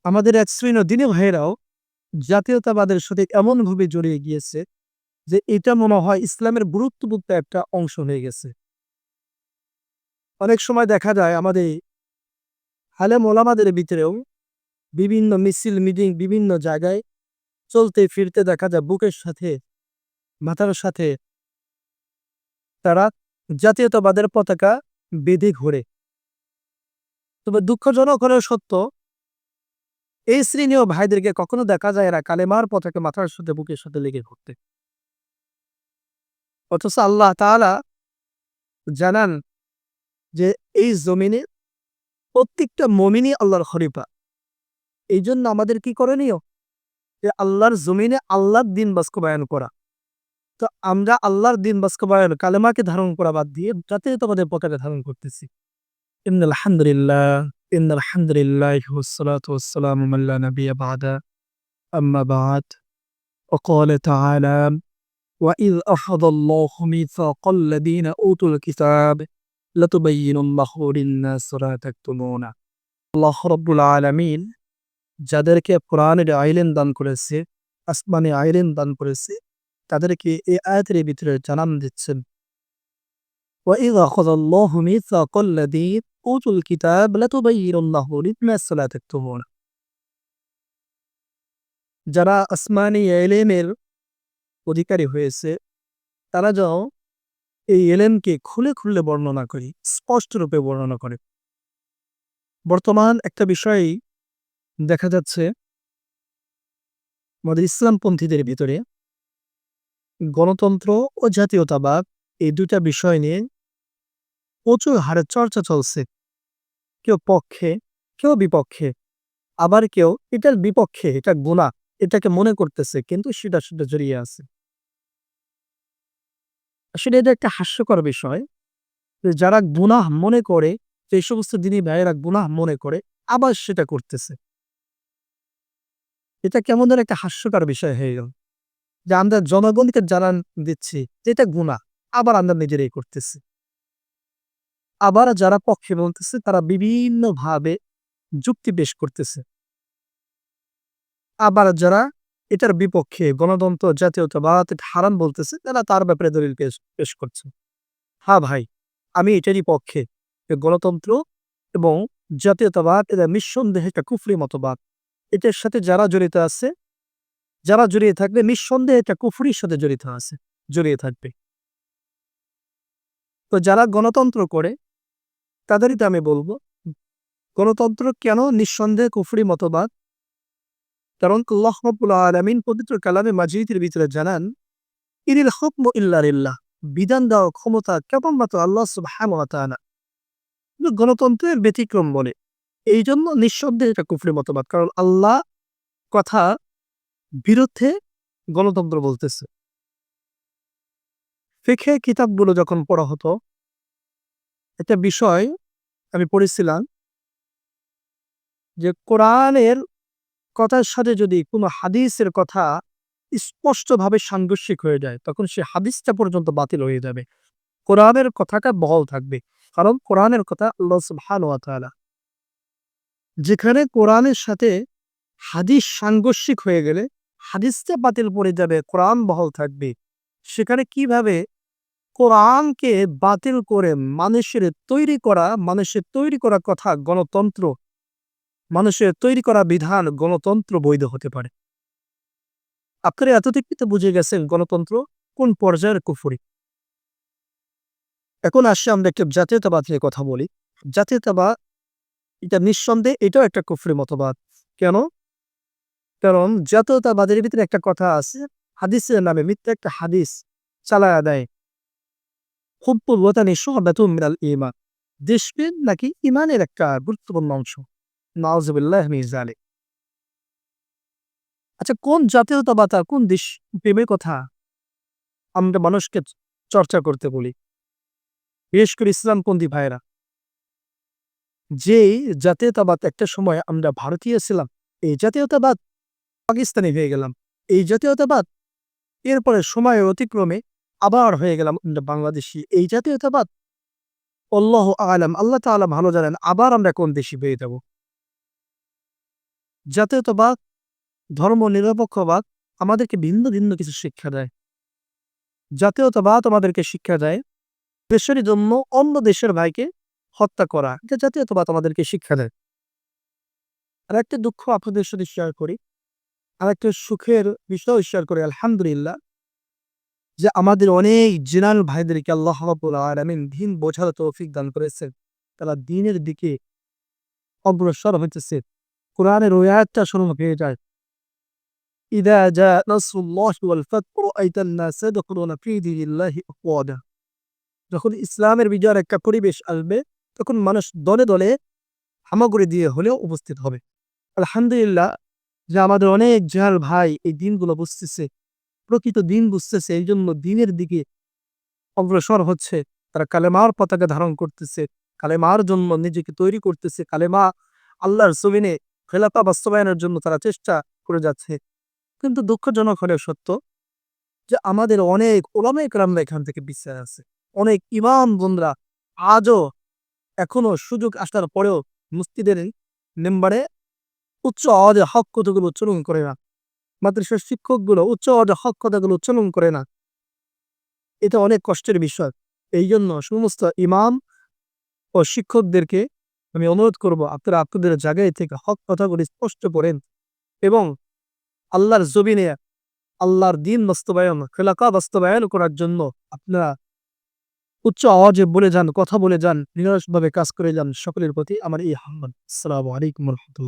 আমাদের এক শ্রেণী দিনী ভাইয়েরাও জাতীয়তাবাদের সাথে এমনভাবে জড়িয়ে গিয়েছে যে এটা মনে হয় ইসলামের গুরুত্বপূর্ণ একটা অংশ হয়ে গেছে। অনেক সময় দেখা যায় আমাদের আলেম ওলামাদের ভিতরেও বিভিন্ন মিছিল মিটিং বিভিন্ন জায়গায় চলতে ফিরতে দেখা যায় বুকের সাথে মাথার সাথে তারা জাতীয়তাবাদের পতাকা বেঁধে ঘোরে। তবে দুঃখজনক হলেও সত্য, এই শ্রেণীয় ভাইদেরকে কখনো দেখা যায় এরা কালেমার পতাকা মাথার সাথে বুকের সাথে লেগে ঘুরতে। অথচ আল্লাহ তাআলা জানান যে এই জমিনে প্রত্যেকটা মুমিনই আল্লাহর খলিফা। এই জন্য আমাদের কি করণীয়? যে আল্লাহর জমিনে আল্লাহর দিন বাস্তবায়ন করা। তো আমরা আল্লাহর দিন বাস্তবায়ন কালেমাকে ধারণ করা বাদ দিয়ে জাতীয়তাবাদের পতাকা ধারণ করতেছি। ইন্নাল হামদুলিল্লাহ ইন্নাল হামদুলিল্লাহি ওয়াসসালাতু ওয়াসসালামু আলা নাবিয়্যা বা'দা আম্মা বা'দ। وقال تعالى وإذ أخذ الله ميثاق الذين أوتوا الكتاب لتبيننه للناس ولا تكتمونه। আল্লাহ রাব্বুল আলামিন যাদেরকে কোরআনের আইলেন দান করেছে, আসমানি আইলেন দান করেছে, তাদেরকে এই আয়াতের ভিতরে জানান দিচ্ছেন, وإذ أخذ الله ميثاق الذين أوتوا الكتاب لتبيننه للناس ولا تكتمونه। যারা আসমানি ইলমের অধিকারী হয়েছে তারা যেন এই ইলমকে খুলে খুলে বর্ণনা করে, স্পষ্ট রূপে বর্ণনা করে। বর্তমান একটা বিষয় দেখা যাচ্ছে আমাদের ইসলামপন্থীদের ভিতরে গণতন্ত্র ও জাতীয়তাবাদ এই দুটা বিষয় নিয়ে প্রচুর হারে চর্চা চলছে। কেউ পক্ষে, কেউ বিপক্ষে, আবার কেউ এটার বিপক্ষে, এটা গুনাহ, এটাকে মনে করতেছে, কিন্তু সেটা জড়িয়ে আছে। আসলে এটা একটা হাস্যকর বিষয় যে যারা গুনাহ মনে করে, যে সমস্ত দিনী ভাইয়েরা গুনাহ মনে করে, আবার সেটা করতেছে। এটা কেমন যেন একটা হাস্যকর বিষয় হয়ে গেল যে আমরা জনগণকে জানান দিচ্ছি যে এটা গুনাহ, আবার আমরা নিজেরাই করতেছি। আবার যারা পক্ষে বলতেছে তারা বিভিন্নভাবে যুক্তি পেশ করতেছে। আবার যারা এটার বিপক্ষে গণতন্ত্র জাতীয়তাবাদ এটা হারাম বলতেছে তারা তার ব্যাপারে দলিল পেশ করছে। হ্যাঁ ভাই, আমি এটারই পক্ষে যে গণতন্ত্র এবং জাতীয়তাবাদ এটা নিঃসন্দেহে একটা কুফরি মতবাদ। এটার সাথে যারা জড়িত আছে, যারা জড়িয়ে থাকবে নিঃসন্দেহে এটা কুফরির সাথে জড়িয়ে থাকবে। তো যারা গণতন্ত্র করে তাদেরই তো আমি বলবো গণতন্ত্র কেন নিঃসন্দেহে কুফরি মতবাদ। কারণ আল্লাহ রাব্বুল আলামিন পবিত্র কালামে মাজিদের ভিতরে জানান, ইনিল হুকমু ইল্লা লিল্লাহ, বিধান দেওয়ার ক্ষমতা কেবলমাত্র আল্লাহ সুবহানাহু ওয়া তাআলা। গণতন্ত্রের ব্যতিক্রম বলে, এই জন্য নিঃসন্দেহে এটা কুফরি মতবাদ, কারণ আল্লাহ কথা বিরুদ্ধে গণতন্ত্র বলতেছে। ফিকহে কিতাবগুলো যখন পড়া হতো, একটা বিষয় আমি পড়েছিলাম যে কোরআনের কথার সাথে যদি কোনো হাদিসের কথা স্পষ্টভাবে সাংঘর্ষিক হয়ে যায় তখন সে হাদিসটা পর্যন্ত বাতিল হয়ে যাবে। কোরআনের কথাটা বহাল থাকবে, কারণ কোরআনের কথা আল্লাহ সুবহানাহু ওয়া তাআলা। যেখানে কোরআনের সাথে হাদিস সাংঘর্ষিক হয়ে গেলে হাদিসটা বাতিল পড়ে যাবে, কোরআন বহাল থাকবে। সেখানে কিভাবে কোরআনকে বাতিল করে মানুষের তৈরি করা কথা গণতন্ত্র, মানুষের তৈরি করা বিধান গণতন্ত্র বৈধ হতে পারে? আপনারা এতটুকুতে বুঝে গেছেন গণতন্ত্র কোন পর্যায়ের কুফরি। এখন আসছে আমরা একটা জাতীয়তাবাদ নিয়ে কথা বলি। জাতীয়তাবাদ এটা নিঃসন্দেহে এটাও একটা কুফরি মতবাদ। কেন? কারণ জাতীয়তাবাদের ভিতরে একটা কথা আছে, হাদিসের নামে মিথ্যা একটা হাদিস চালায়া দেয়। হুব্বুল ওয়াতানি শু'বাতুম মিনাল ঈমান। দেশপ্রেম নাকি ঈমানের একটা গুরুত্বপূর্ণ অংশ। নাউযুবিল্লাহি মিন যালিক। আচ্ছা, কোন জাতীয়তাবাদ আর কোন দেশ প্রেমের কথা আমরা মানুষকে চর্চা করতে বলি? বিশেষ করে ইসলামপন্থী ভাইয়েরা। যেই জাতীয়তাবাদ একটা সময় আমরা ভারতীয় ছিলাম, এই জাতীয়তাবাদ পাকিস্তানি হয়ে গেলাম। এই জাতীয়তাবাদ এরপরে সময়ের অতিক্রমে আবার হয়ে গেলাম আমরা বাংলাদেশী। এই জাতীয়তাবাদ আল্লাহু আ'লাম, আল্লাহ তাআলা ভালো জানেন আবার আমরা কোন দেশি হয়ে যাব। জাতীয়তাবাদ, ধর্ম নিরপেক্ষবাদ আমাদেরকে ভিন্ন ভিন্ন কিছু শিক্ষা দেয়। জাতীয়তাবাদ আমাদেরকে শিক্ষা দেয় দেশের জন্য অন্য দেশের ভাইকে হত্যা করা। এটা জাতীয়তাবাদ আমাদেরকে শিক্ষা দেয়। আরেকটা দুঃখ আপনাদের সাথে শেয়ার করি, আরেকটা সুখের বিষয় শেয়ার করি। আলহামদুলিল্লাহ যে আমাদের অনেক জেনারেল ভাইদেরকে আল্লাহ রাব্বুল আলামিন দ্বীন বোঝার তৌফিক দান করেছেন। তারা দ্বীনের দিকে অগ্রসর হইতেছে। কোরআনের ওই আয়াতটা স্মরণ হয়ে যায়। ইযা জা নাসরুল্লাহি ওয়াল ফাতহু রাআইতান নাস ইয়াদখুলুনা ফি দীনিল্লাহি আফওয়াজা। যখন ইসলামের বিজয়ের একটা পরিবেশ আসবে, তখন মানুষ দলে দলে হামাগুড়ি দিয়ে হলেও উপস্থিত হবে। আলহামদুলিল্লাহ যে আমাদের অনেক জেনারেল ভাই এই দিনগুলো বুঝতেছে, প্রকৃত দিন বুঝতেছে, এই জন্য দিনের দিকে অগ্রসর হচ্ছে। তারা কালেমার পতাকা ধারণ করতেছে, কালেমার জন্য নিজেকে তৈরি করতেছে, কালেমা আল্লাহর জমিনে খেলাফা বাস্তবায়নের জন্য তারা চেষ্টা করে যাচ্ছে। কিন্তু দুঃখজনক হলেও সত্য যে আমাদের অনেক ওলামায়ে কেরামরা এখান থেকে পিছিয়ে আছে। অনেক ইমাম বোনরা আজও এখনো সুযোগ আসার পরেও মসজিদের মেম্বারে উচ্চ আওয়াজে হক কথাগুলো উচ্চারণ করে না। মাদ্রাসার শিক্ষকগুলো উচ্চ আওয়াজে হক কথাগুলো উচ্চারণ করে না। এটা অনেক কষ্টের বিষয়। এই জন্য সমস্ত ইমাম ও শিক্ষকদেরকে আমি অনুরোধ করব, আপনারা আপনাদের জায়গায় থেকে হক কথাগুলি স্পষ্ট করেন এবং আল্লাহর জমিনে আল্লাহর দ্বীন বাস্তবায়ন, খেলাফা বাস্তবায়ন করার জন্য আপনারা উচ্চ আওয়াজে বলে যান, কথা বলে যান, নিরলসভাবে কাজ করে যান। সকলের প্রতি আমার এই আহ্বান। আসসালামু আলাইকুম ওয়া রাহমাতুল্লাহ।